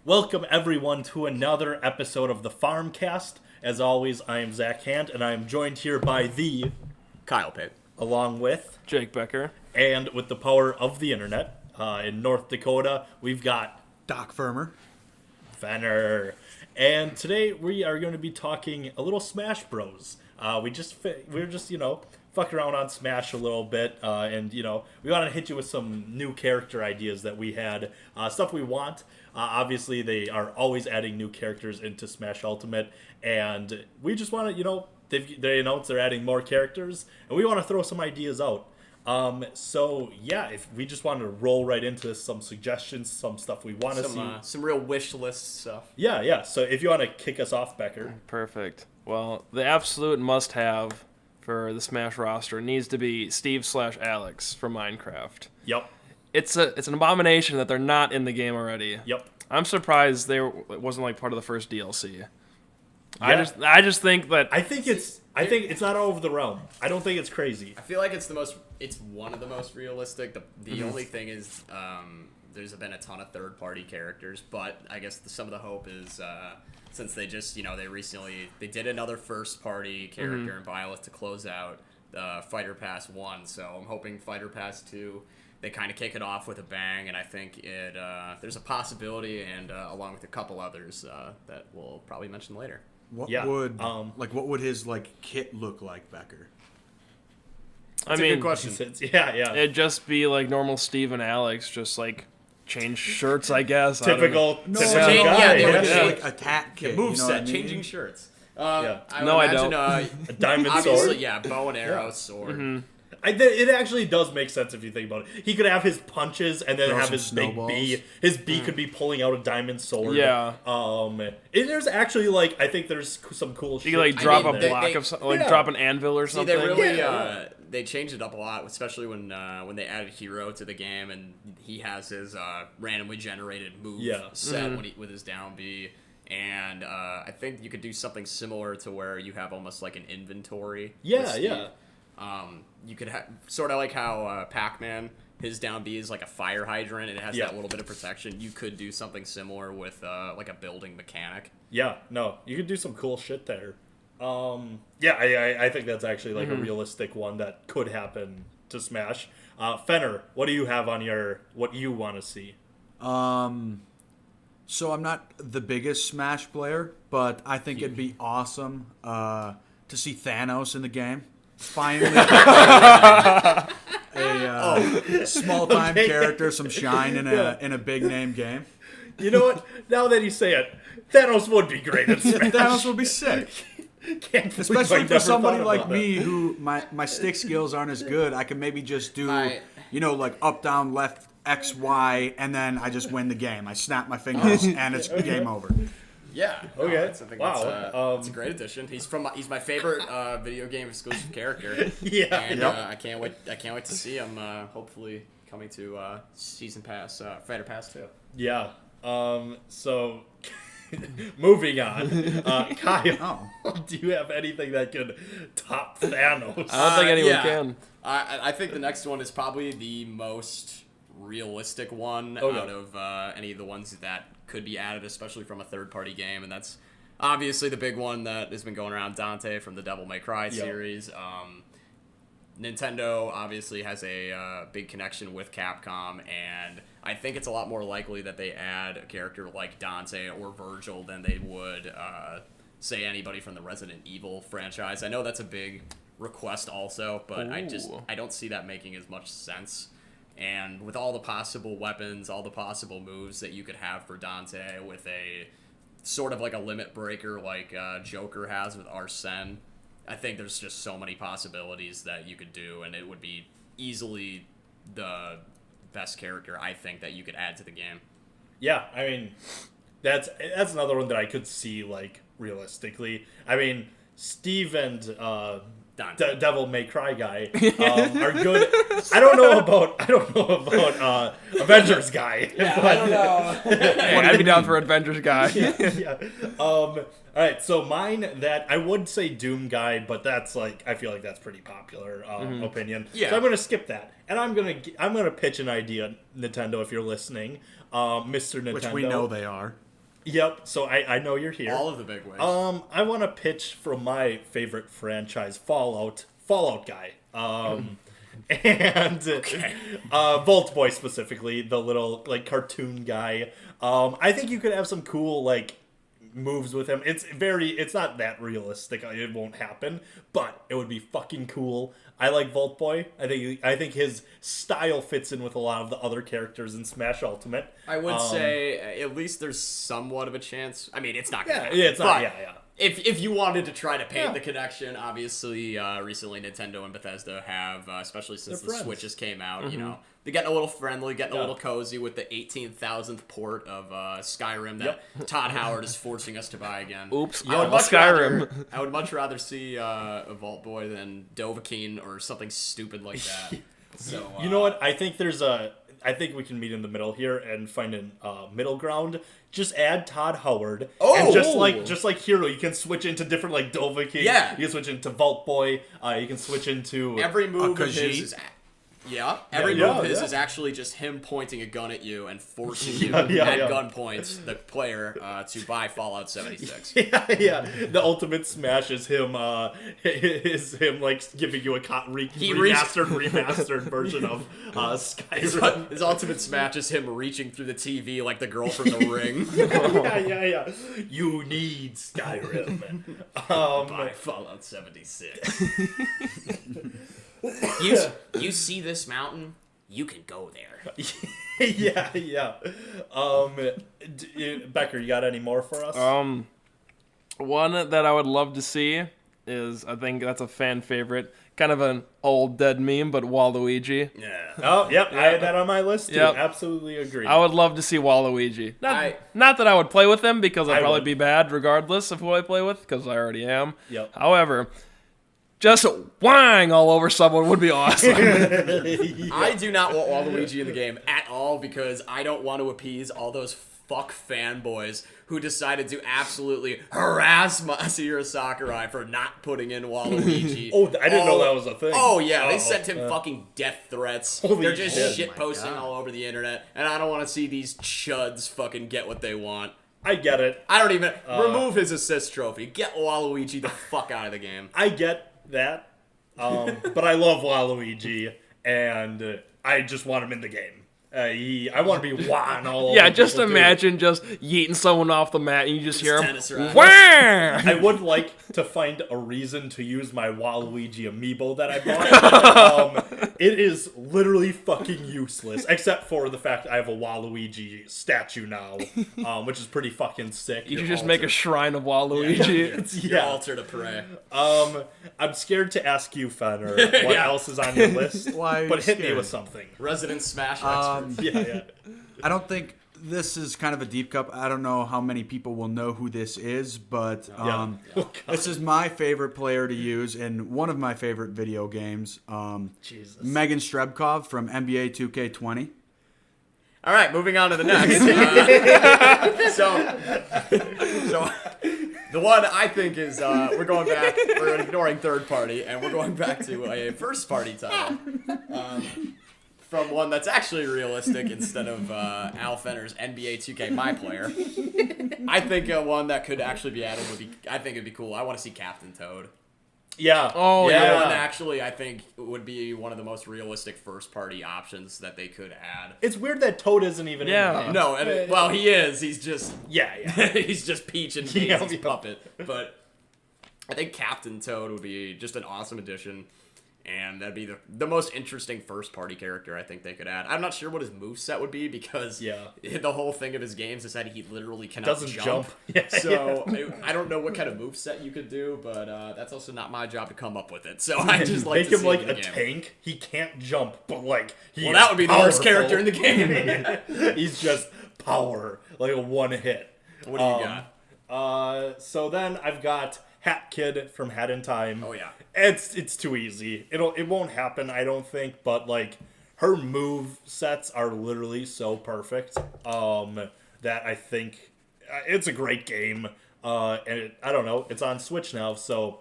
Welcome everyone to another episode of the Farmcast. As always, I am Zach Hand, and I am joined here by the Kyle Pitt, along with Jake Becker, and with the power of the internet in North Dakota, we've got Doc Firmer, Fenner, and today we are going to be talking a little Smash Bros. We're just fucking around on Smash a little bit, and we want to hit you with some new character ideas that we had, stuff we want. Obviously, they are always adding new characters into Smash Ultimate, and we just want to, they announced they're adding more characters, and we want to throw some ideas out. If we just want to roll right into this, some suggestions, some stuff we want to see. Some real wish list stuff. Yeah. So if you want to kick us off, Becker. Perfect. Well, the absolute must-have for the Smash roster needs to be Steve/Alex from Minecraft. Yep. It's an abomination that they're not in the game already. Yep. I'm surprised it wasn't like part of the first DLC. Yeah. I just think that I think it's not over the realm. I don't think it's crazy. I feel like it's one of the most realistic. The only thing is there's been a ton of third-party characters, but I guess some of the hope is since they just, they did another first-party character in Violet to close out Fighter Pass 1, so I'm hoping Fighter Pass 2, they kind of kick it off with a bang, and I think there's a possibility, and along with a couple others that we'll probably mention later. What would his kit look like, Becker? That's a good question. Yeah. it'd just be like normal Steve and Alex, just like change shirts, I guess. Typical guy. They were just like attack kit, moveset, changing shirts. I don't. A diamond obviously, sword. Yeah, bow and arrow, sword. Mm-hmm. It actually does make sense if you think about it. He could have his punches and then Throw have some his big snowballs. B. His B could be pulling out a diamond sword. Yeah. There's actually there's some cool shit. You could drop a there. block of something, drop an anvil or something. See, they really they changed it up a lot, especially when they added Hero to the game and he has his randomly generated move set with his down B. And I think you could do something similar to where you have almost like an inventory. Yeah. You could have sort of like how Pac-Man, his down B is like a fire hydrant and it has that little bit of protection. You could do something similar with like a building mechanic. Yeah, no, you could do some cool shit there. I think that's actually like a realistic one that could happen to Smash. Fenner, what do you have on what you want to see? So I'm not the biggest Smash player, but I think it'd be awesome to see Thanos in the game. Finally, a small-time character, some shine in a big-name game. You know what? Now that you say it, Thanos would be great at Smash. Thanos would be sick. Especially for somebody like me who my stick skills aren't as good. I can maybe just do, like up, down, left, X, Y, and then I just win the game. I snap my fingers, and it's game over. Yeah. Okay. I think that's a great addition. He's my favorite video game exclusive character. Yeah. And I can't wait to see him. Hopefully coming to Season Pass, Fighter Pass 2. Yeah. So moving on. Kyle, do you have anything that could top Thanos? I don't think anyone can. I think the next one is probably the most realistic one out of any of the ones that could be added, especially from a third-party game, and that's obviously the big one that has been going around, Dante from the Devil May Cry series. Nintendo obviously has a big connection with Capcom, and I think it's a lot more likely that they add a character like Dante or Virgil than they would say anybody from the Resident Evil franchise. I know that's a big request also, but I don't see that making as much sense. And with all the possible weapons, all the possible moves that you could have for Dante with a sort of like a limit breaker like Joker has with Arsene, I think there's just so many possibilities that you could do, and it would be easily the best character, I think, that you could add to the game. Yeah, I mean, that's another one that I could see, realistically. I mean, Steve and Devil May Cry guy are good. I don't know about Avengers guy. Yeah, I don't know. Hey, I'd be down for Avengers guy. Yeah. All right, so mine that I would say Doom guy, but that's I feel like that's pretty popular opinion. Yeah. So I'm gonna skip that, and I'm gonna pitch an idea, Nintendo, if you're listening, Mr. Nintendo. Which we know they are. Yep. So I know you're here. All of the big wigs. I want to pitch from my favorite franchise, Fallout guy. And Vault Boy specifically, the little like cartoon guy. I think you could have some cool like moves with him. It's not that realistic. It won't happen, but it would be fucking cool. I like Vault Boy. I think his style fits in with a lot of the other characters in Smash Ultimate. I would say at least there's somewhat of a chance. I mean, it's not gonna happen, it's not. Yeah. If you wanted to try to paint the connection, obviously, recently Nintendo and Bethesda have, especially since the Switches came out, you know, they're getting a little friendly, getting a little cozy with the 18,000th port of Skyrim that Todd Howard is forcing us to buy again. Oops, Skyrim. I would much rather see a Vault Boy than Dovahkiin or something stupid like that. So you know what? I think we can meet in the middle here and find a middle ground. Just add Todd Howard. And just like Hero, you can switch into different like Dovahkiin. Yeah. You can switch into Vault Boy. You can switch into every move of his is every move of his is actually just him pointing a gun at you and forcing you at gunpoint, the player, to buy Fallout 76. The ultimate smash is him like giving you a remastered version of Skyrim. His ultimate smash is him reaching through the TV like the girl from The Ring. You need Skyrim. Buy Fallout 76. You see this mountain? You can go there. yeah. Becker, you got any more for us? One that I would love to see is, I think that's a fan favorite, kind of an old dead meme, but Waluigi. Yeah. Oh, yep. I had that on my list too. Yep. Absolutely agree. I would love to see Waluigi. Not that I would play with him, because I'd probably be bad regardless of who I play with, because I already am. Yep. However, just whing all over someone would be awesome. I do not want Waluigi in the game at all, because I don't want to appease all those fuck fanboys who decided to absolutely harass Masahiro Sakurai for not putting in Waluigi. I didn't know that was a thing. Oh yeah, they sent him fucking death threats. They're just shit. shitposting all over the internet, and I don't want to see these chuds fucking get what they want. I get it. I don't even remove his assist trophy. Get Waluigi the fuck out of the game. I get that, but I love Waluigi, and I just want him in the game. I want to be whacking all over. Yeah, just imagine just yeeting someone off the mat and you just hear him. Wham! I would like to find a reason to use my Waluigi amiibo that I bought. It is literally fucking useless, except for the fact I have a Waluigi statue now, which is pretty fucking sick. You should just make a shrine of Waluigi. It's your altar to pray. I'm scared to ask you, Fenner, what else is on your list. Why? But hit me with something. Resident Smash expert. I don't think this is kind of a deep cut. I don't know how many people will know who this is, but this is my favorite player to use in one of my favorite video games. Megan Strebkov from NBA 2K20. All right, moving on to the next. So the one I think is we're going back. We're ignoring third party, and we're going back to a first party title. From one that's actually realistic instead of Al Fenner's NBA 2K My Player. I think one that could actually be added would be, I think it'd be cool. I want to see Captain Toad. Yeah. Oh, That one actually, I think, would be one of the most realistic first-party options that they could add. It's weird that Toad isn't even in the game. No, well, he is. He's just... Yeah. He's just Peach and Daisy's puppet. But I think Captain Toad would be just an awesome addition. And that'd be the most interesting first-party character I think they could add. I'm not sure what his moveset would be, because the whole thing of his games is that he literally cannot jump. So I don't know what kind of moveset you could do, but that's also not my job to come up with it. So I just like make to him see like him in a the game. tank. He can't jump, but like that would be the worst character in the game. He's just power, like a one hit. What do you got? So then I've got Hat Kid from Hat in Time. Oh yeah. It's too easy. It won't happen, I don't think, but like her move sets are literally so perfect that I think it's a great game. And I don't know, it's on Switch now, so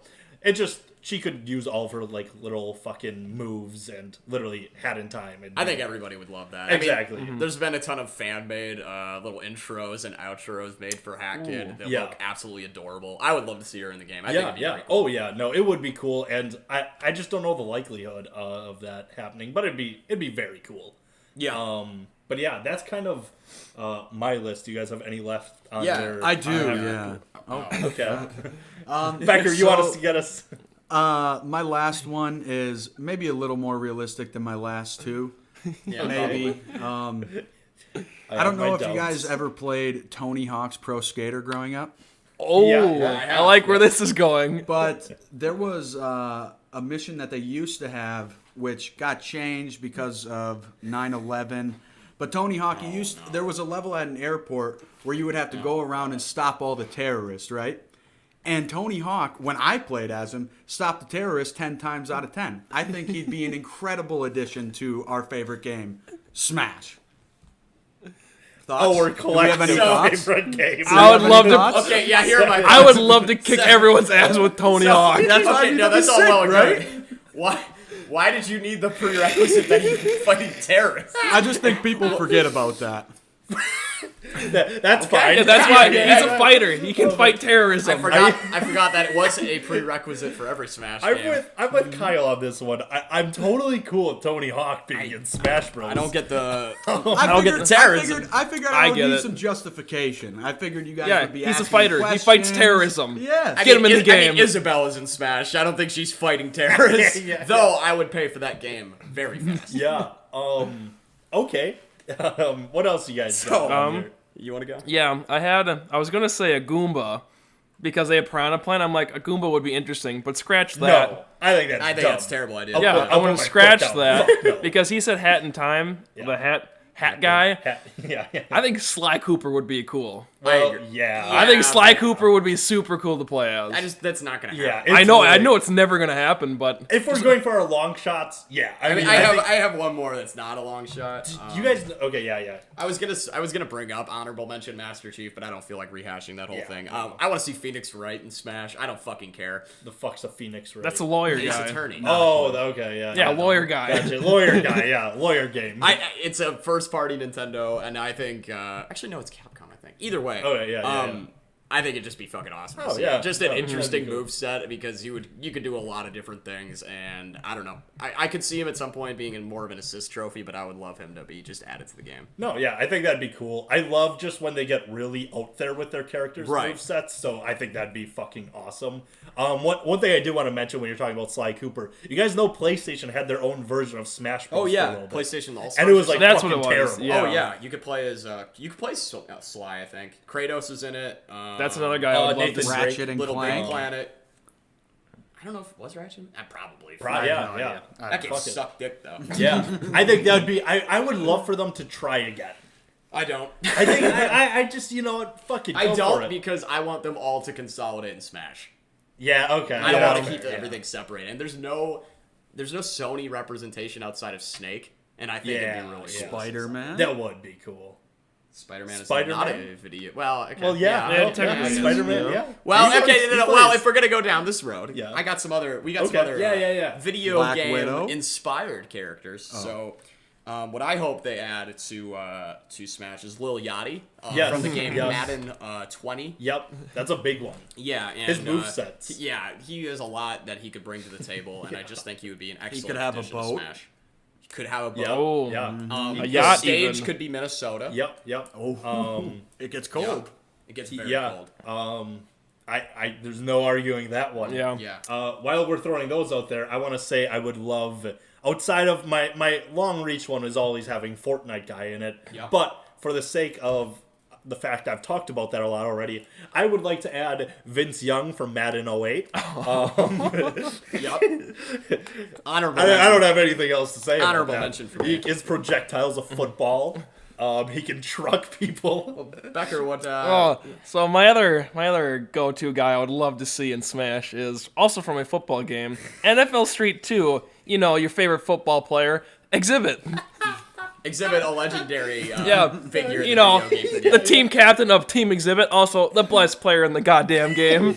she could use all of her like little fucking moves and literally hat in time. I think everybody would love that. Exactly. I mean, there's been a ton of fan-made little intros and outros made for Hat Kid that look absolutely adorable. I would love to see her in the game. I think it'd be very cool. Oh yeah, no, it would be cool, and I just don't know the likelihood of that happening, but it'd be very cool. Yeah. But yeah, that's kind of my list. Do you guys have any left on there? I do. Yeah. Oh, okay. Becker, you want us to get us? My last one is maybe a little more realistic than my last two. Yeah, maybe. I don't know if you guys ever played Tony Hawk's Pro Skater growing up. Oh, Yeah, I like where this is going. But there was a mission that they used to have, which got changed because of 9/11. But Tony Hawk, there was a level at an airport where you would have to go around and stop all the terrorists, right? And Tony Hawk, when I played as him, stopped the terrorists 10 times out of 10. I think he'd be an incredible addition to our favorite game, Smash. Thoughts? Oh, we're Do we have any collecting thoughts? favorite games. I would love to. thoughts? Okay, yeah, here are my I would love to kick everyone's ass with Tony Hawk. That's why Okay, no, that's all well and good. Why did you need the prerequisite that he was fighting terrorists? I just think people forget about that. That's fine. Yeah, that's why he's a fighter. He can fight terrorism. I forgot that it was a prerequisite for every Smash game. I'm with Kyle on this one. I'm totally cool with Tony Hawk being in Smash Bros. I don't get the I get the terrorism. I figured I I would get need it. some justification. I figured you guys Yeah, would be he's a asking fighter. He fights questions. terrorism. Yeah. Get him in the I game. mean, Isabella's in Smash. I don't think she's fighting terrorists. Yeah. Though I would pay for that game very fast. Yeah. Okay. What else you guys got on here? You want to go? Yeah, I was gonna say a Goomba, because they had Piranha Plant. I'm like, a Goomba would be interesting, but scratch that. No, I think that's I think dumb. that's a terrible idea. Yeah, I'll I'm put gonna my foot scratch down. that Fuck no. because he said Hat in Time, the hat guy. Yeah. I think Sly Cooper would be cool. Well, agree. yeah. I think Sly Cooper would be super cool to play as. That's not gonna Yeah. happen. I know really- it's never gonna happen, but If we're going for our long shots, yeah. I mean, I think I have one more that's not a long shot. you guys. Okay, yeah. I was gonna bring up honorable mention Master Chief, but I don't feel like rehashing that whole Yeah. thing. I want to see Phoenix Wright in Smash. I don't fucking care. The fuck's a Phoenix Wright? that's a lawyer He's guy. attorney. Oh, okay, yeah. Yeah, lawyer guy. Gotcha. Lawyer guy, yeah. Lawyer game. It's a first party Nintendo, and I think actually no, it's Capcom. I think either way. Okay, yeah. I think it'd just be fucking awesome. to Oh, see. yeah. Just an Yeah, interesting that'd be cool. move set because you could do a lot of different things, and I don't know. I could see him at some point being in more of an assist trophy, but I would love him to be just added to the game. No, yeah, I think that'd be cool. I love just when they get really out there with their characters' Right. movesets, so I think that'd be fucking awesome. One thing I do want to mention when you're talking about Sly Cooper, you guys know PlayStation had their own version of Smash Bros. Oh for a yeah, little bit. PlayStation All Stars. And it was like That's fucking what it was, terrible. yeah. Oh yeah, you could play Sly. I think Kratos is in it. That's another guy I would love to Nathan see. Drake, Ratchet and Little Clank. Big Planet. I don't know if it was Ratchet. Probably. Yeah. That game Fuck it. sucked dick though. Yeah, I think that'd be. I would love for them to try again. I don't. I think I just fucking. I go for don't it. because I want them all to consolidate and Smash. Yeah. Okay. I don't yeah, want to okay, keep yeah. everything separate. And there's no Sony representation outside of Snake, and I think it'd be really cool. Spider-Man? That would be cool. Spider-Man is Spider-Man? not a video. Well, okay. Well, yeah. Yeah, no, technically, Spider-Man. yeah. Yeah. Well, He okay, plays- no, he well, plays. if we're gonna go down this road, Yeah. we got some other Yeah. video Black game Widow? inspired characters. So, what I hope they add to Smash is Lil Yachty Yes. from the game Yes. Madden 20. Yep, that's a big one. Yeah, and His movesets. Yeah, he has a lot that he could bring to the table, and I just think he would be an excellent. could have a addition to boat. Smash. He could have a boat. Yep. Oh. Yeah. A The yacht stage even. could be Minnesota. Yep. It gets cold. It gets very Yeah. cold. I there's no arguing that one. Yeah. Yeah. While we're throwing those out there, I want to say I would love, outside of my long reach one is always having Fortnite guy in it. Yeah. But for the sake of the fact I've talked about that a lot already, I would like to add Vince Young from Madden 08. Yep. Honorable. I don't have anything else to say. about Honorable that. mention for me. His projectiles a football. He can truck people. Becker, what? So my other go-to guy I would love to see in Smash is also from a football game, NFL Street 2. You know, your favorite football player, Exhibit. Exhibit a legendary figure. You know, the team captain of Team Exhibit, also the best player in the goddamn game.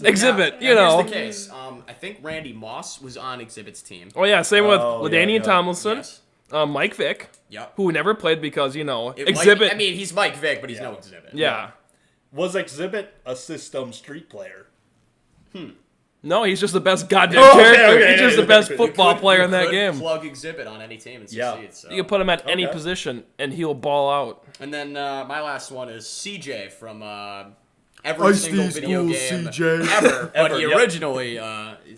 Exhibit, you know. Here's the case. I think Randy Moss was on Exhibit's team. Oh yeah, same with LaDainian Tomlinson, Yes. Mike Vick, Yep. who never played because Exhibit. He's Mike Vick, but he's no Exhibit. Yeah. Was Exhibit a system street player? No, he's just the best goddamn character. He's just the best football player in You that could game. Plug Exhibit on any team and succeed. So. You can put him at any position, and he'll ball out. And then my last one is CJ from every single video game ever. But he originally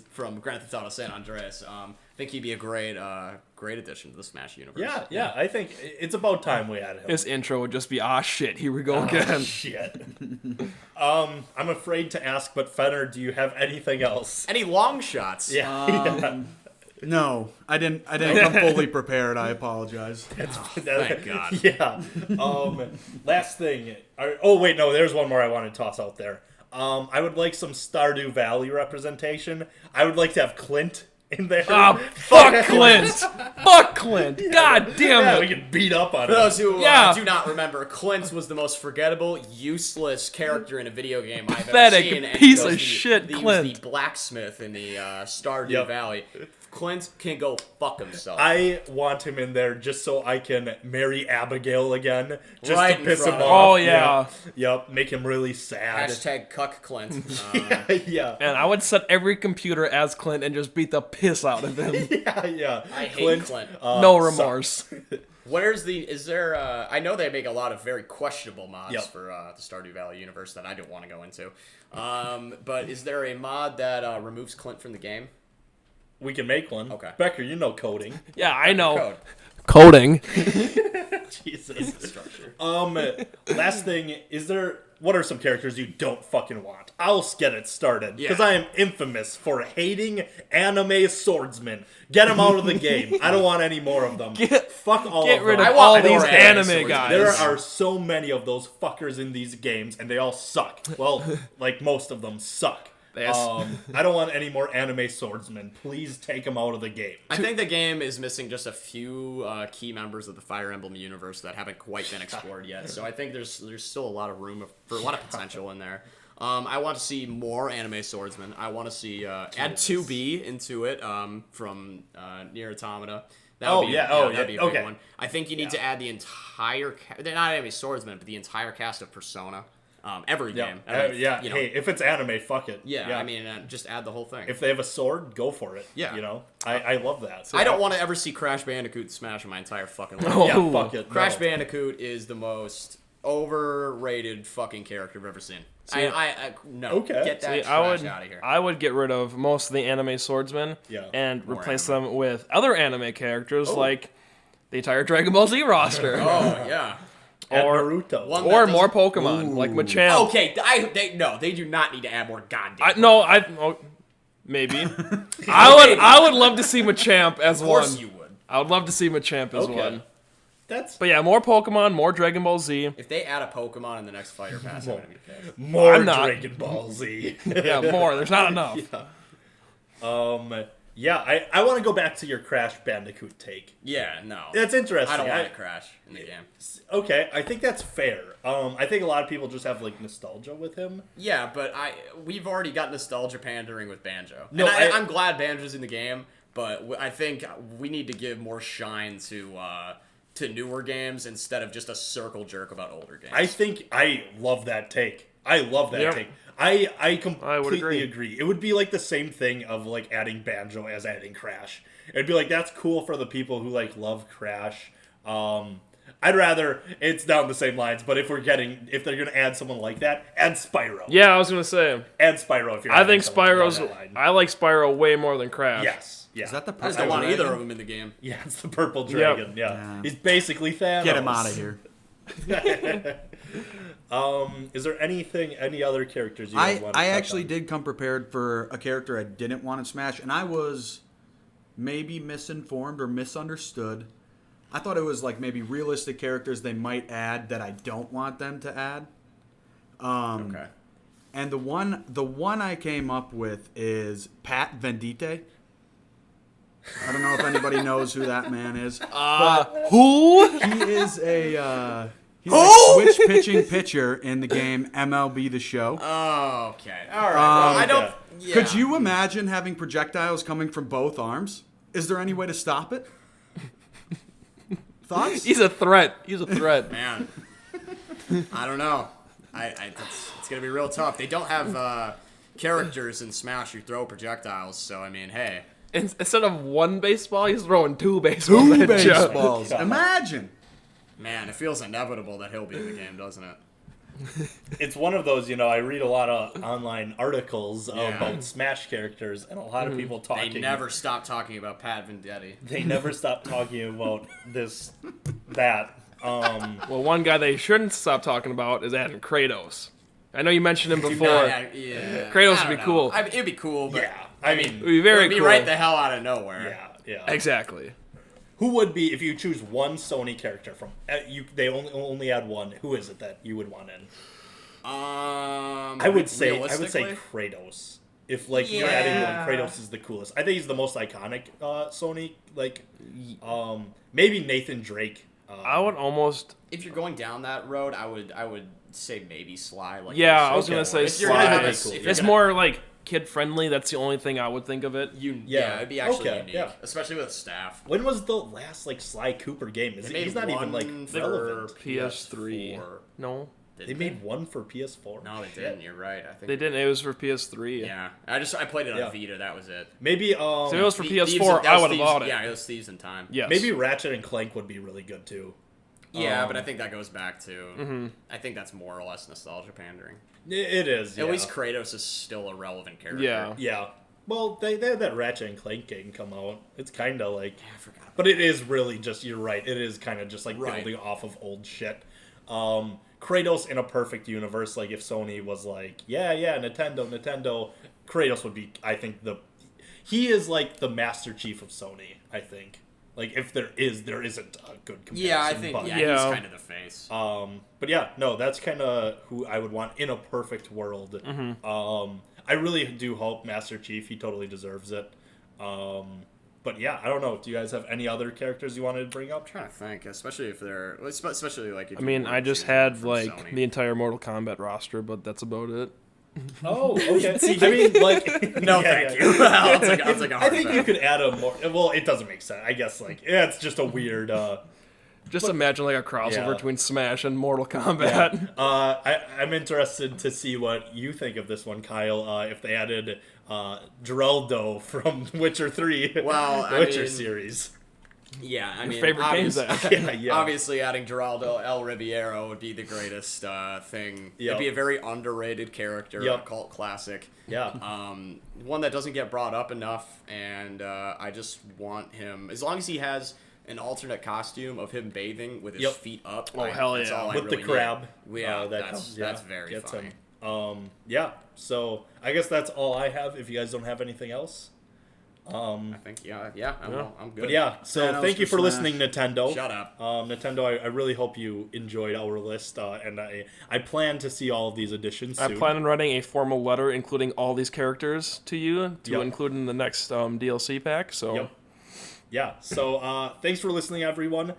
from Grand Theft Auto San Andreas. I think he'd be a great addition to the Smash universe. Yeah. I think it's about time we had him. His intro would just be, shit, here we go again. Shit. I'm afraid to ask, but Fenner, do you have anything else? Any long shots? Yeah. No, I didn't come fully prepared. I apologize. Thank God. Yeah. Last thing. Wait, no. There's one more I want to toss out there. I would like some Stardew Valley representation. I would like to have Clint in there. Fuck Clint! Fuck Clint! God damn it! We can beat up on For him. those who do not remember, Clint was the most forgettable, useless character in a video game I've ever seen. And piece of shit, he Clint. was the blacksmith in the Stardew Valley. Clint can go fuck himself. I want him in there just so I can marry Abigail again, just Right to piss him in front off. Oh, yeah. Yep, make him really sad. Hashtag cuck Clint. Yeah. And I would set every computer as Clint and just beat the piss out of him. Yeah. I hate Clint. No remorse. Is there I know they make a lot of very questionable mods for the Stardew Valley universe that I don't want to go into. But is there a mod that removes Clint from the game? We can make one. Okay. Becker, you know coding. Yeah, I know. Code. Coding. Jesus. Last thing, what are some characters you don't fucking want? I'll get it started, because I am infamous for hating anime swordsmen. Get them out of the game. I don't want any more of them. Fuck all of them. Get rid of all these more anime guys. There are so many of those fuckers in these games, and they all suck. Well, like most of them suck. I don't want any more anime swordsmen. Please take them out of the game. I think the game is missing just a few key members of the Fire Emblem universe that haven't quite been explored yet. So I think there's still a lot of room for a lot of potential in there. I want to see more anime swordsmen. I want to see add 2B into it from Nier Automata. That'd be a big one. I think you need to add the entire not anime swordsmen, but the entire cast of Persona. Every game. Hey, if it's anime, fuck it. Yeah. I mean, just add the whole thing. If they have a sword, go for it. Yeah. You know? I love that. So I don't want to ever see Crash Bandicoot Smash in my entire fucking life. Yeah, fuck it. Crash Bandicoot is the most overrated fucking character I've ever seen. No. Okay. Get that trash out of here. I would get rid of most of the anime swordsmen and replace them with other anime characters like the entire Dragon Ball Z roster. Oh, yeah. Or Naruto. Or more Pokemon, like Machamp. Okay, they do not need to add more goddamn. Maybe. I would love to see Machamp as one. Of course you would. I would love to see Machamp as one. But yeah, more Pokemon, more Dragon Ball Z. If they add a Pokemon in the next Fighter Pass, I'm gonna be pissed. More Dragon Ball Z. Yeah, more. There's not enough. I want to go back to your Crash Bandicoot take. Yeah, no. That's interesting. I don't want to crash in the game. Okay, I think that's fair. I think a lot of people just have like nostalgia with him. Yeah, but we've already got nostalgia pandering with Banjo. No, and I'm glad Banjo's in the game, but I think we need to give more shine to newer games instead of just a circle jerk about older games. I think I love that take. I love that take. I completely agree. It would be like the same thing of like adding Banjo as adding Crash. It'd be like, that's cool for the people who like love Crash. I'd rather it's down the same lines, but if they're gonna add someone like that, add Spyro. Yeah, I was gonna say add Spyro if you're. I think I like Spyro way more than Crash. Yes. Yeah. Is that the I purple just don't want dragon? either of them in the game. Yeah, it's the purple dragon. Yeah. He's basically Thanos. Get him out of here. Is there any other characters you want to I touch actually on? did come prepared for a character I didn't want in Smash, and I was maybe misinformed or misunderstood. I thought it was like maybe realistic characters they might add that I don't want them to add. Okay. And the one I came up with is Pat Venditti. I don't know if anybody knows who that man is. Who? He is a switch pitching pitcher in the game MLB The Show. Oh, okay. All right. Well, I don't. Yeah. Could you imagine having projectiles coming from both arms? Is there any way to stop it? Thoughts? He's a threat. He's a threat. Man, I don't know. It's gonna be real tough. They don't have characters in Smash who throw projectiles, so I mean, hey. Instead of one baseball, he's throwing two baseballs. Two at baseballs. Joe. Imagine. Man, it feels inevitable that he'll be in the game, doesn't it? It's one of those, I read a lot of online articles about Smash characters, and a lot of people talking. They never stop talking about Pat Vendetti. They never stop talking about that. Well, one guy they shouldn't stop talking about is adding Kratos. I know you mentioned him before. Yeah. Kratos would be cool. I mean, it'd be cool, but it would be very cool. cool. Right the hell out of nowhere. Yeah. Exactly. Who would be, if you choose one Sony character from, they only add one, who is it that you would want in? I would say Kratos. If you're adding one, Kratos is the coolest. I think he's the most iconic Sony. Maybe Nathan Drake. I would almost. If you're going down that road, I would say maybe Sly. I was gonna say Sly. It's more like kid friendly. That's the only thing I would think of it. It'd be actually unique, especially with staff. When was the last Sly Cooper game? He's not even relevant. PS3. No. They made one for PS4. No, they didn't. You're right. I think they didn't. It was for PS3. Yeah, I played it on Vita. That was it. Maybe so if it was for PS4, I would have bought it. Yeah, it was Thieves in Time. Yes. Maybe Ratchet and Clank would be really good too. Yeah, but I think that goes back to. I think that's more or less nostalgia pandering. It is. At least Kratos is still a relevant character. Yeah. Well, they had that Ratchet and Clank game come out. It's kind of I forgot. But it is really just. You're right. It is kind of just building off of old shit. Kratos in a perfect universe, if Sony was Nintendo, Kratos would be, I think, he is the Master Chief of Sony, I think. If there isn't a good comparison. Yeah, I think, he's kind of the face. But that's kind of who I would want in a perfect world. I really do hope Master Chief, he totally deserves it. But I don't know. Do you guys have any other characters you wanted to bring up? I'm trying to think, especially if they're, if I mean, I just had the entire Mortal Kombat roster, but that's about it. Oh, okay. I mean, no, thank you. I'll take a hard I think you could add a more. Well, it doesn't make sense. I guess it's just a weird. Just imagine a crossover between Smash and Mortal Kombat. Yeah. I'm interested to see what you think of this one, Kyle. If they added Geraldo from Witcher 3, Witcher series. Yeah, I mean, favorite games. Obviously, adding Geraldo El Riviero would be the greatest thing. Yep. It'd be a very underrated character, a cult classic. Yeah. One that doesn't get brought up enough, and I just want him, as long as he has an alternate costume of him bathing with his feet up. Oh, hell yeah. That's all with I really the crab. Yeah, that's very funny. So I guess that's all I have. If you guys don't have anything else. I think, I'm good. But so thank you for listening, Nintendo. Shut up. Nintendo, I really hope you enjoyed our list, and I plan to see all of these additions soon. I plan on writing a formal letter including all these characters to you to include in the next DLC pack, so... Yep. Yeah, so thanks for listening, everyone.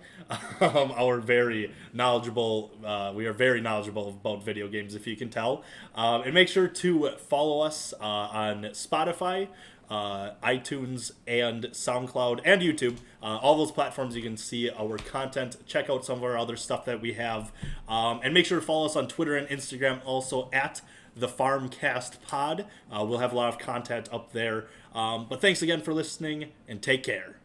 We are very knowledgeable about video games, if you can tell. And make sure to follow us on Spotify, iTunes, and SoundCloud, and YouTube. All those platforms you can see our content. Check out some of our other stuff that we have. And make sure to follow us on Twitter and Instagram, also at the Farmcast Pod. We'll have a lot of content up there. But thanks again for listening, and take care.